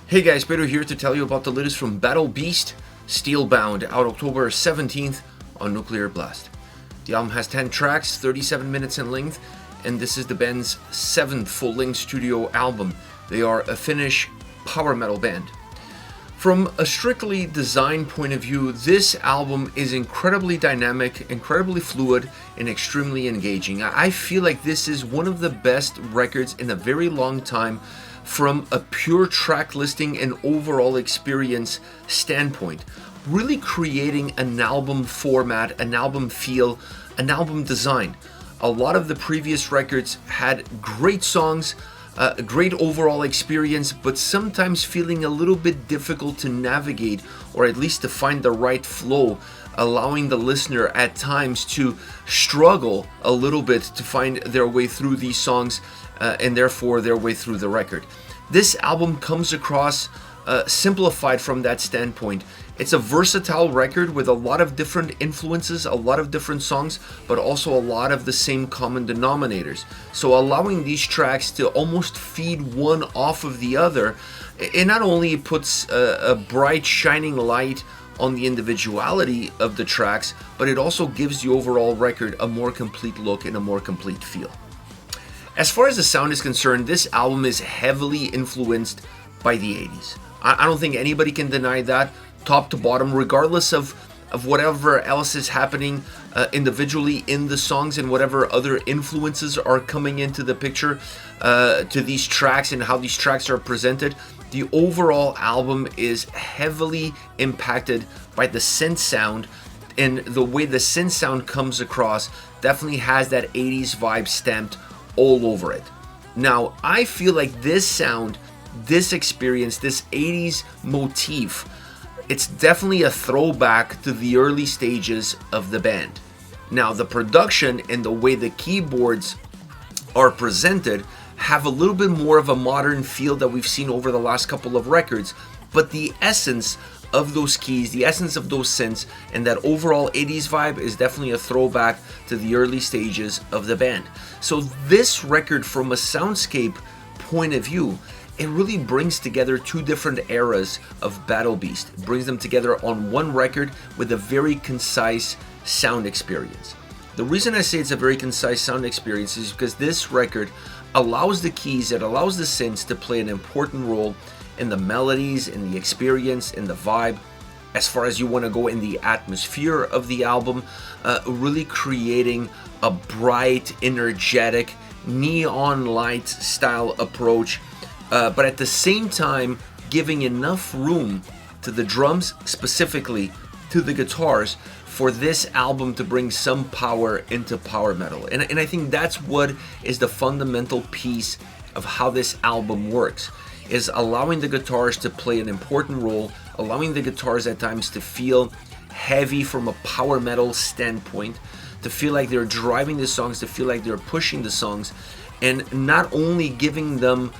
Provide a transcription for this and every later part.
Hey guys, Pedro here to tell you about the latest from Battle Beast, Steelbound, out October 17th on Nuclear Blast. The album has 10 tracks, 37 minutes in length, and this is the band's 7th full-length studio album. They are a Finnish power metal band. From a strictly design point of view, this album is incredibly dynamic, incredibly fluid, and extremely engaging. I feel like this is one of the best records in a very long time from a pure track listing and overall experience standpoint. Really creating an album format, an album feel, an album design. A lot of the previous records had great songs, a great overall experience, but sometimes feeling a little bit difficult to navigate, or at least to find the right flow, allowing the listener at times to struggle a little bit to find their way through these songs and therefore their way through the record. This album comes across simplified from that standpoint. It's a versatile record with a lot of different influences, a lot of different songs, but also a lot of the same common denominators. So allowing these tracks to almost feed one off of the other, it not only puts a bright shining light on the individuality of the tracks, but it also gives the overall record a more complete look and a more complete feel. As far as the sound is concerned, this album is heavily influenced by the 80s. I don't think anybody can deny that, top to bottom, regardless of whatever else is happening individually in the songs and whatever other influences are coming into the picture to these tracks and how these tracks are presented. The overall album is heavily impacted by the synth sound, and the way the synth sound comes across definitely has that 80s vibe stamped all over it. Now, I feel like this sound, this experience, this 80s motif, it's definitely a throwback to the early stages of the band. Now, the production and the way the keyboards are presented have a little bit more of a modern feel that we've seen over the last couple of records, but the essence of those keys, the essence of those synths, and that overall 80s vibe is definitely a throwback to the early stages of the band. So this record, from a soundscape point of view, it really brings together two different eras of Battle Beast. It brings them together on one record with a very concise sound experience. The reason I say it's a very concise sound experience is because this record allows the keys, it allows the synths to play an important role in the melodies, in the experience, in the vibe, as far as you want to go in the atmosphere of the album, really creating a bright, energetic, neon light style approach, but at the same time giving enough room to the drums, specifically to the guitars, for this album to bring some power into power metal. And I think that's what is the fundamental piece of how this album works, is allowing the guitars to play an important role, allowing the guitars at times to feel heavy from a power metal standpoint, to feel like they're driving the songs, to feel like they're pushing the songs, and not only giving them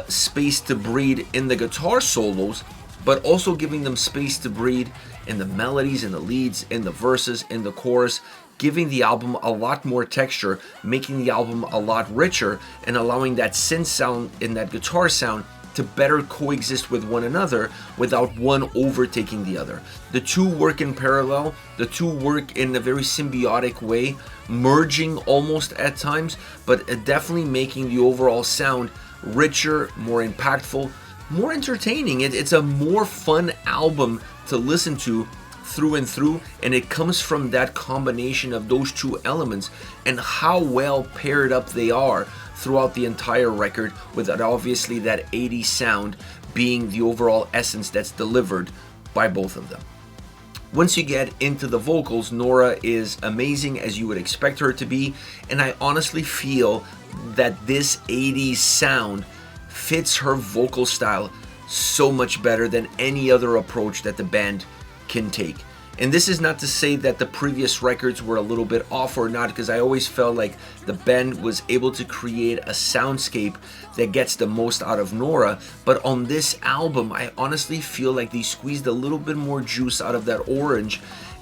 space to breathe in the guitar solos, but also giving them space to breathe in the melodies, in the leads, in the verses, in the chorus, giving the album a lot more texture, making the album a lot richer, and allowing that synth sound and that guitar sound to better coexist with one another without one overtaking the other. The two work in parallel, the two work in a very symbiotic way, merging almost at times, but definitely making the overall sound richer, more impactful, more entertaining. It's a more fun album to listen to through and through, and it comes from that combination of those two elements and how well paired up they are throughout the entire record, with obviously that 80s sound being the overall essence that's delivered by both of them. Once you get into the vocals, Nora is amazing, as you would expect her to be, and I honestly feel that this 80s sound fits her vocal style so much better than any other approach that the band can take. And this is not to say that the previous records were a little bit off or not, because I always felt like the band was able to create a soundscape that gets the most out of Nora. But on this album, I honestly feel like they squeezed a little bit more juice out of that orange,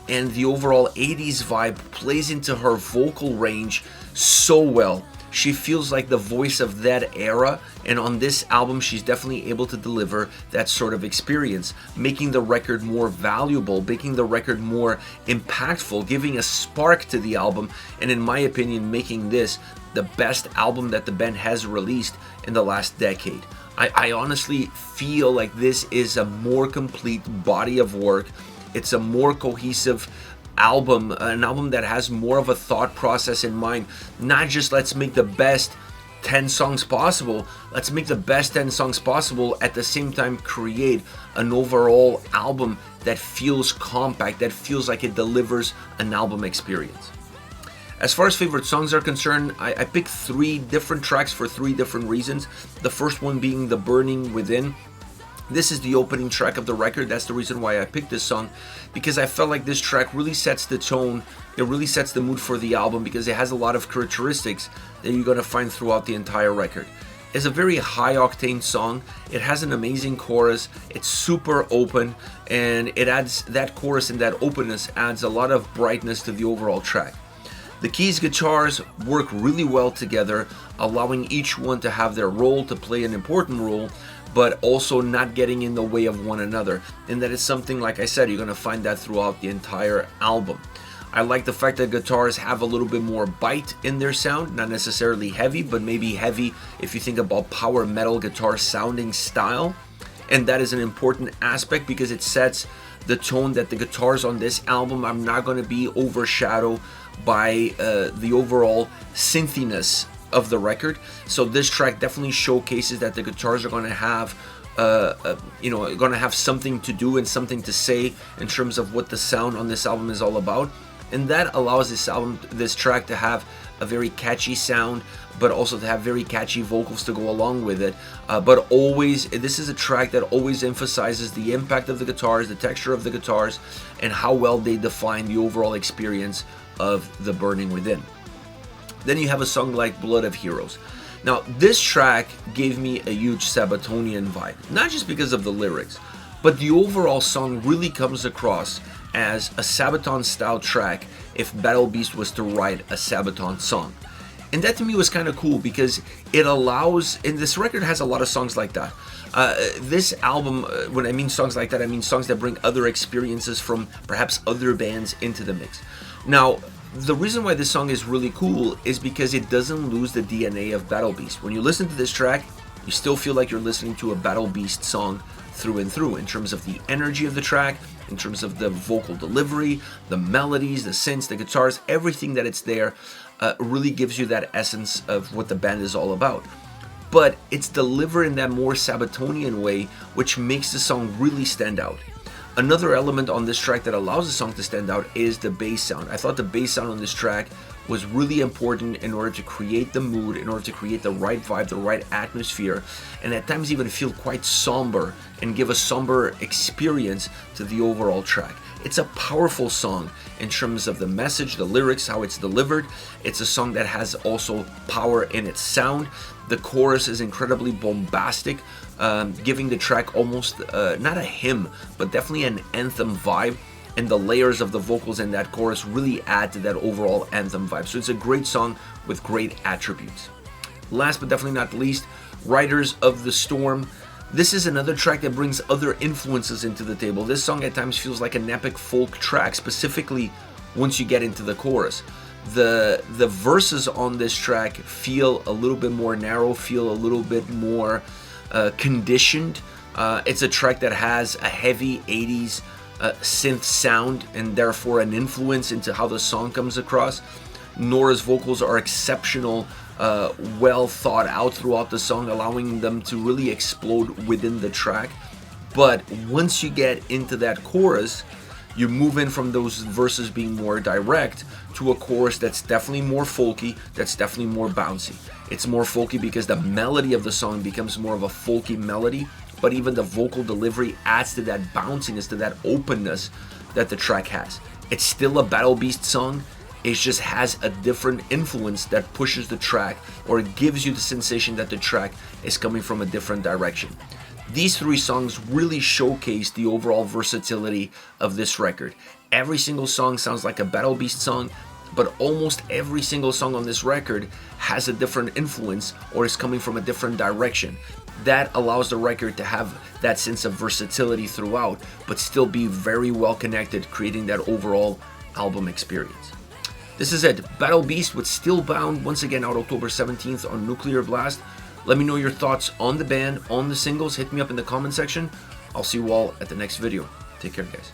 and the overall 80s vibe plays into her vocal range so well. She feels like the voice of that era, and on this album she's definitely able to deliver that sort of experience, making the record more valuable, making the record more impactful, giving a spark to the album, and in my opinion making this the best album that the band has released in the last decade. I honestly feel like this is a more complete body of work. It's a more cohesive album, an album that has more of a thought process in mind. Not just let's make the best 10 songs possible, let's make the best 10 songs possible, at the same time create an overall album that feels compact, that feels like it delivers an album experience. As far as favorite songs are concerned, I picked 3 different tracks for 3 different reasons. The first one being The Burning Within. This is the opening track of the record. That's the reason why I picked this song, because I felt like this track really sets the tone. It really sets the mood for the album, because it has a lot of characteristics that you're going to find throughout the entire record. It's a very high octane song. It has an amazing chorus. It's super open, and it adds, that chorus and that openness adds a lot of brightness to the overall track. The keys, guitars work really well together, allowing each one to have their role, to play an important role, but also not getting in the way of one another. And that is something, like I said, you're going to find that throughout the entire album. I like the fact that guitars have a little bit more bite in their sound, not necessarily heavy, but maybe heavy if you think about power metal guitar sounding style. And that is an important aspect, because it sets the tone that the guitars on this album are not going to be overshadowed by the overall synthiness of the record. So this track definitely showcases that the guitars are going to have going to have something to do and something to say in terms of what the sound on this album is all about, and that allows this track to have a very catchy sound, but also to have very catchy vocals to go along with it. But always, this is a track that always emphasizes the impact of the guitars, the texture of the guitars, and how well they define the overall experience of The Burning Within. Then you have a song like Blood of Heroes. Now, this track gave me a huge Sabatonian vibe, not just because of the lyrics, but the overall song really comes across as a Sabaton style track if Battle Beast was to write a Sabaton song. And that to me was kind of cool, because it allows, and this record has a lot of songs like that. This album, when I mean songs like that, I mean songs that bring other experiences from perhaps other bands into the mix. Now, the reason why this song is really cool is because it doesn't lose the DNA of Battle Beast. When you listen to this track, you still feel like you're listening to a Battle Beast song through and through, in terms of the energy of the track, in terms of the vocal delivery, the melodies, the synths, the guitars, everything that it's there really gives you that essence of what the band is all about. But it's delivered in that more Sabatonian way, which makes the song really stand out. Another element on this track that allows the song to stand out is the bass sound. I thought the bass sound on this track was really important in order to create the mood, in order to create the right vibe, the right atmosphere, and at times even feel quite somber and give a somber experience to the overall track. It's a powerful song in terms of the message, the lyrics, how it's delivered. It's a song that has also power in its sound. The chorus is incredibly bombastic, giving the track almost not a hymn, but definitely an anthem vibe. And the layers of the vocals in that chorus really add to that overall anthem vibe. So it's a great song with great attributes. Last but definitely not least, Riders of the Storm. This is another track that brings other influences into the table. This song at times feels like an epic folk track, specifically once you get into the chorus. The verses on this track feel a little bit more narrow, feel a little bit more conditioned. It's a track that has a heavy 80s synth sound, and therefore an influence into how the song comes across. Nora's vocals are exceptional, well thought out throughout the song, allowing them to really explode within the track. But once you get into that chorus, you move in from those verses being more direct to a chorus that's definitely more folky, that's definitely more bouncy. It's more folky because the melody of the song becomes more of a folky melody, but even the vocal delivery adds to that bounciness, to that openness that the track has. It's still a Battle Beast song, it just has a different influence that pushes the track, or it gives you the sensation that the track is coming from a different direction. These 3 songs really showcase the overall versatility of this record. Every single song sounds like a Battle Beast song, but almost every single song on this record has a different influence or is coming from a different direction. That allows the record to have that sense of versatility throughout, but still be very well connected, creating that overall album experience. This is it, Battle Beast with Steelbound, once again out October 17th on Nuclear Blast. Let me know your thoughts on the band, on the singles. Hit me up in the comment section. I'll see you all at the next video. Take care, guys.